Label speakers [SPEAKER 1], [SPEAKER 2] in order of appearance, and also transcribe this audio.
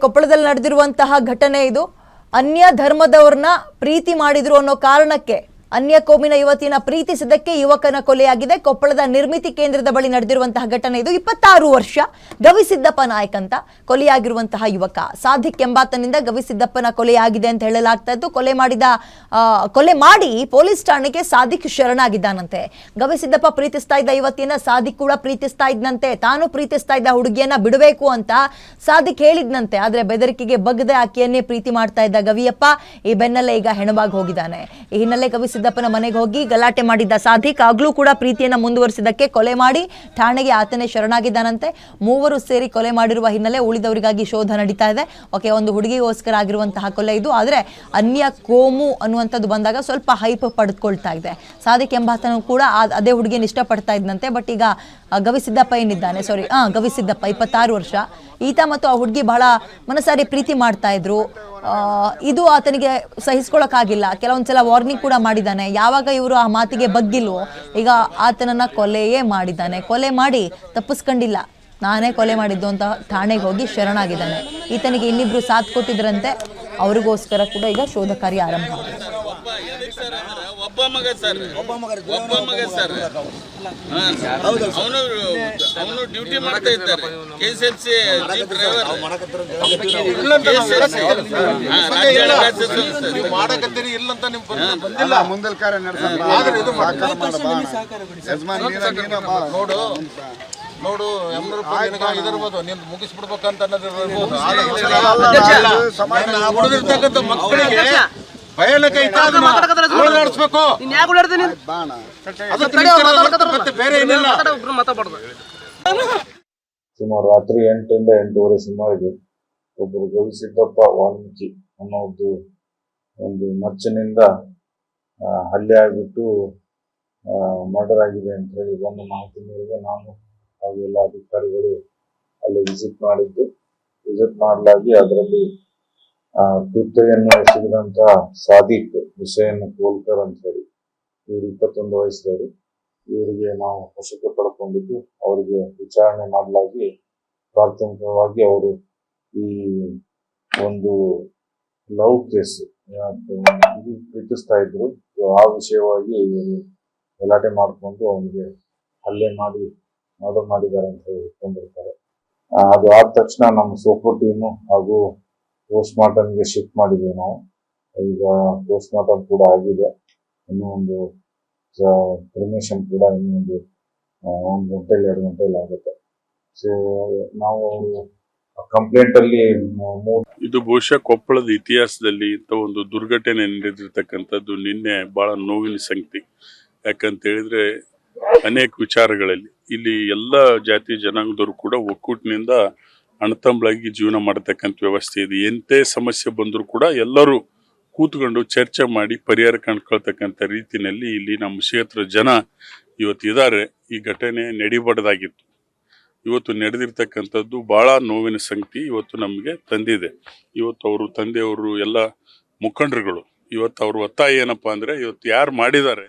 [SPEAKER 1] ಕೊಪ್ಪಳದಲ್ಲಿ ನಡೆದಿರುವಂತಹ ಘಟನೆ ಇದು. ಅನ್ಯ ಧರ್ಮದವರನ್ನ ಪ್ರೀತಿ ಮಾಡಿದ್ರು ಅನ್ನೋ ಕಾರಣಕ್ಕೆ ಅನ್ಯ ಕೋಮಿನ ಯುವತಿಯನ್ನ ಪ್ರೀತಿಸಿದ್ದಕ್ಕೆ ಯುವಕನ ಕೊಲೆಯಾಗಿದೆ. ಕೊಪ್ಪಳದ ನಿರ್ಮಿತಿ ಕೇಂದ್ರದ ಬಳಿ ನಡೆದಿರುವಂತಹ ಘಟನೆ ಇದು. 26 ವರ್ಷ ಗವಿಸಿದ್ದಪ್ಪ ನಾಯಕ್ ಅಂತ ಕೊಲೆಯಾಗಿರುವಂತಹ ಯುವಕ ಸಾದಿಕ್ ಎಂಬಾತನಿಂದ ಗವಿಸಿದ್ದಪ್ಪನ ಕೊಲೆಯಾಗಿದೆ ಅಂತ ಹೇಳಲಾಗ್ತಾ ಇತ್ತು. ಕೊಲೆ ಮಾಡಿ ಪೊಲೀಸ್ ಠಾಣೆಗೆ ಸಾದಿಕ್ ಶರಣಾಗಿದ್ದಾನಂತೆ. ಗವಿಸಿದ್ದಪ್ಪ ಪ್ರೀತಿಸ್ತಾ ಇದ್ದ ಯುವತಿಯನ್ನ ಸಾದಿಕ್ ಕೂಡ ಪ್ರೀತಿಸ್ತಾ ಇದ್ನಂತೆ. ತಾನು ಪ್ರೀತಿಸ್ತಾ ಇದ್ದ ಹುಡುಗಿಯನ್ನ ಬಿಡಬೇಕು ಅಂತ ಸಾದಿಕ್ ಹೇಳಿದ್ನಂತೆ. ಆದ್ರೆ ಬೆದರಿಕೆಗೆ ಬಗ್ಗದೆ ಆಕೆಯನ್ನೇ ಪ್ರೀತಿ ಮಾಡ್ತಾ ಇದ್ದ ಗವಿಯಪ್ಪ ಈ ಬೆನ್ನಲ್ಲೇ ಈಗ ಹೆಣವಾಗಿ ಹೋಗಿದ್ದಾನೆ. ಈ ಹಿನ್ನೆಲೆ ಗವಿಸಿದ್ದಪ್ಪನ ಮನೆಗೆ ಹೋಗಿ ಗಲಾಟೆ ಮಾಡಿದ್ದ ಸಾದಿಕ್ ಆಗ್ಲೂ ಕೂಡ ಪ್ರೀತಿಯನ್ನ ಮುಂದುವರಿಸಿದ್ದಕ್ಕೆ ಕೊಲೆ ಮಾಡಿ ಠಾಣೆಗೆ ಆತನೇ ಶರಣಾಗಿದ್ದಾನಂತೆ. ಮೂವರು ಸೇರಿ ಕೊಲೆ ಮಾಡಿರುವ ಹಿನ್ನೆಲೆ ಉಳಿದವರಿಗಾಗಿ ಶೋಧ ನಡೀತಾ ಇದೆ. ಓಕೆ, ಒಂದು ಹುಡುಗಿಗೋಸ್ಕರ ಆಗಿರುವಂತಹ ಕೊಲೆ ಇದು. ಆದ್ರೆ ಅನ್ಯ ಕೋಮು ಅನ್ನುವಂಥದ್ದು ಬಂದಾಗ ಸ್ವಲ್ಪ ಹೈಪ್ ಪಡೆದುಕೊಳ್ತಾ ಇದೆ. ಸಾದಿಕ್ ಎಂಬಾತನು ಕೂಡ ಅದೇ ಹುಡುಗಿಯನ್ನು ಇಷ್ಟಪಡ್ತಾ ಇದ್ದಂತೆ. ಬಟ್ ಈಗ ಗವಿಸಿದ್ದಪ್ಪ ಏನಿದ್ದಾನೆ, ಗವಿಸಿದ್ದಪ್ಪ 26 ವರ್ಷ, ಈತ ಮತ್ತು ಆ ಹುಡುಗಿ ಬಹಳ ಮನಸಾರಿ ಪ್ರೀತಿ ಮಾಡ್ತಾ ಇದ್ರು. ಇದು ಆತನಿಗೆ ಸಹಿಸ್ಕೊಳಕ್ಕಾಗಿಲ್ಲ. ಕೆಲವೊಂದ್ಸಲ ವಾರ್ನಿಂಗ್ ಕೂಡ ಮಾಡಿದ್ದಾನೆ. ಯಾವಾಗ ಇವರು ಆ ಮಾತಿಗೆ ಬಗ್ಗಿಲ್ವೋ ಈಗ ಆತನನ್ನ ಕೊಲೆಯೇ ಮಾಡಿದ್ದಾನೆ. ಕೊಲೆ ಮಾಡಿ ತಪ್ಪಿಸ್ಕೊಂಡಿಲ್ಲ, ನಾನೇ ಕೊಲೆ ಮಾಡಿದ್ದು ಅಂತ ಠಾಣೆಗೆ ಹೋಗಿ ಶರಣಾಗಿದ್ದಾನೆ. ಈತನಿಗೆ ಇನ್ನಿಬ್ರು ಸಾಥ್ ಕೊಟ್ಟಿದ್ರಂತೆ. ಅವ್ರಿಗೋಸ್ಕರ ಕೂಡ ಈಗ ಶೋಧ ಕಾರ್ಯ ಆರಂಭ ಆಗಿದೆ.
[SPEAKER 2] ಅವನು ಡ್ಯೂಟಿ ಮಾಡ್ತಾ ಇದ್ದಾರೆ. KSLC ಜೀಪ್ ಡ್ರೈವರ್ ಮಾಡಕತ್ತೀರಿ ಇಲ್ಲ ಅಂತ ನಿಮ್ ಬಂದಿಲ್ಲ. ಮುಂದಲ್ ಕಾರ್ಯ ನೋಡು ಇದಿರ್ಬೋದು, ನೀನ್ ಮುಗಿಸ್ಬಿಡ್ಬೇಕಂತ ಅನ್ನೋದಿರ್ತಕ್ಕಂಥ ಮಕ್ಕಳಿಗೆ ಭಯಾನಕ ನಡೆಸ್ಬೇಕು. ಬೇರೆ ಏನಿಲ್ಲ.
[SPEAKER 3] ಸುಮಾರು ರಾತ್ರಿ 8 ರಿಂದ 8:30 ಸುಮಾರಿಗೆ ಒಬ್ಬರು ಗವಿಸಿದ್ದಪ್ಪ ವಾಲ್ಮೀಕಿ ಅನ್ನೋದು ಒಂದು ಮಚ್ಚನಿಂದ ಹಲ್ಲೆ ಆಗಿಬಿಟ್ಟು ಮರ್ಡರ್ ಆಗಿದೆ ಅಂತ ಹೇಳಿ ಒಂದು ಮಾಹಿತಿ ಮೇರೆಗೆ ನಾನು ಹಾಗೂ ಎಲ್ಲ ಅಧಿಕಾರಿಗಳು ಅಲ್ಲಿ ವಿಸಿಟ್ ಮಾಡಲಾಗಿ ಅದರಲ್ಲಿ ಕೃತ್ಯವನ್ನು ಎಸಗಿದಂತ ಸಾದಿಕ್ ಹುಸೇನ್ ಕೋಲ್ಕರ್ ಅಂತ ಹೇಳಿ ಇವರು 21 ವಯಸ್ಸದವರು. ಇವರಿಗೆ ನಾವು ವಶಕ್ಕೆ ಪಡ್ಕೊಂಡಿದ್ದು ಅವರಿಗೆ ವಿಚಾರಣೆ ಮಾಡಲಾಗಿ ಪ್ರಾಥಮಿಕವಾಗಿ ಅವರು ಈ ಒಂದು ಲವ್ ಕೇಸ್ ಪ್ರೀತಿಸ್ತಾ ಇದ್ರು, ಆ ವಿಷಯವಾಗಿ ಇವರು ಗಲಾಟೆ ಮಾಡಿಕೊಂಡು ಅವನಿಗೆ ಹಲ್ಲೆ ಮಾಡಿ ಮರ್ಡರ್ ಮಾಡಿದ್ದಾರೆ ಅಂತ ಹೇಳ್ಕೊಂಡಿರ್ತಾರೆ. ಅದು ಆದ ತಕ್ಷಣ ನಮ್ಮ ಸೋಪೋ ಟೀಮು ಹಾಗೂ ಪೋಸ್ಟ್ ಮಾರ್ಟಮ್ಗೆ ಶಿಫ್ಟ್ ಮಾಡಿದ್ವಿ ನಾವು. ಈಗ ಪೋಸ್ಟ್ ಮಾರ್ಟಮ್ ಕೂಡ ಆಗಿದೆ. ಇನ್ನೂ ಒಂದು ಕ್ರಿಮೇಷನ್ ಕೂಡ ಇನ್ನೊಂದು 1 ಗಂಟೆಯಲ್ಲಿ 2 ಗಂಟೆಯಲ್ಲಿ ಆಗುತ್ತೆ. ಸೊ ನಾವು ಕಂಪ್ಲೇಂಟ್ ಅಲ್ಲಿ
[SPEAKER 4] ಇದು ಬಹುಶಃ ಕೊಪ್ಪಳದ ಇತಿಹಾಸದಲ್ಲಿ ಇಂಥ ಒಂದು ದುರ್ಘಟನೆ ನಡೆದಿರ್ತಕ್ಕಂಥದ್ದು ನಿನ್ನೆ ಬಹಳ ನೋವಿನ ಸಂಗತಿ. ಯಾಕಂತ ಹೇಳಿದ್ರೆ ಅನೇಕ ವಿಚಾರಗಳಲ್ಲಿ ಇಲ್ಲಿ ಎಲ್ಲ ಜಾತಿ ಜನಾಂಗದವರು ಕೂಡ ಒಕ್ಕೂಟಿನಿಂದ ಅಣ್ಣತಂಬಳಾಗಿ ಜೀವನ ಮಾಡತಕ್ಕಂಥ ವ್ಯವಸ್ಥೆ ಇದೆ. ಎಂತೆ ಸಮಸ್ಯೆ ಬಂದರೂ ಕೂಡ ಎಲ್ಲರೂ ಕೂತ್ಕೊಂಡು ಚರ್ಚೆ ಮಾಡಿ ಪರಿಹಾರ ಕಂಡುಕೊಳ್ತಕ್ಕಂಥ ರೀತಿಯಲ್ಲಿ ಇಲ್ಲಿ ನಮ್ಮ ಕ್ಷೇತ್ರ ಜನ ಇವತ್ತು ಇದ್ದಾರೆ. ಈ ಘಟನೆ ನಡಿಬಾರ್ದಾಗಿತ್ತು. ಇವತ್ತು ನಡೆದಿರ್ತಕ್ಕಂಥದ್ದು ಬಹಳ ನೋವಿನ ಸಂಗತಿ ಇವತ್ತು ನಮಗೆ ತಂದಿದೆ. ಇವತ್ತು ಅವರು ತಂದೆಯವರು ಎಲ್ಲ ಮುಖಂಡರುಗಳು ಇವತ್ತು ಅವ್ರ ಒತ್ತಾಯ ಏನಪ್ಪಾ ಅಂದ್ರೆ ಇವತ್ತು ಯಾರು ಮಾಡಿದ್ದಾರೆ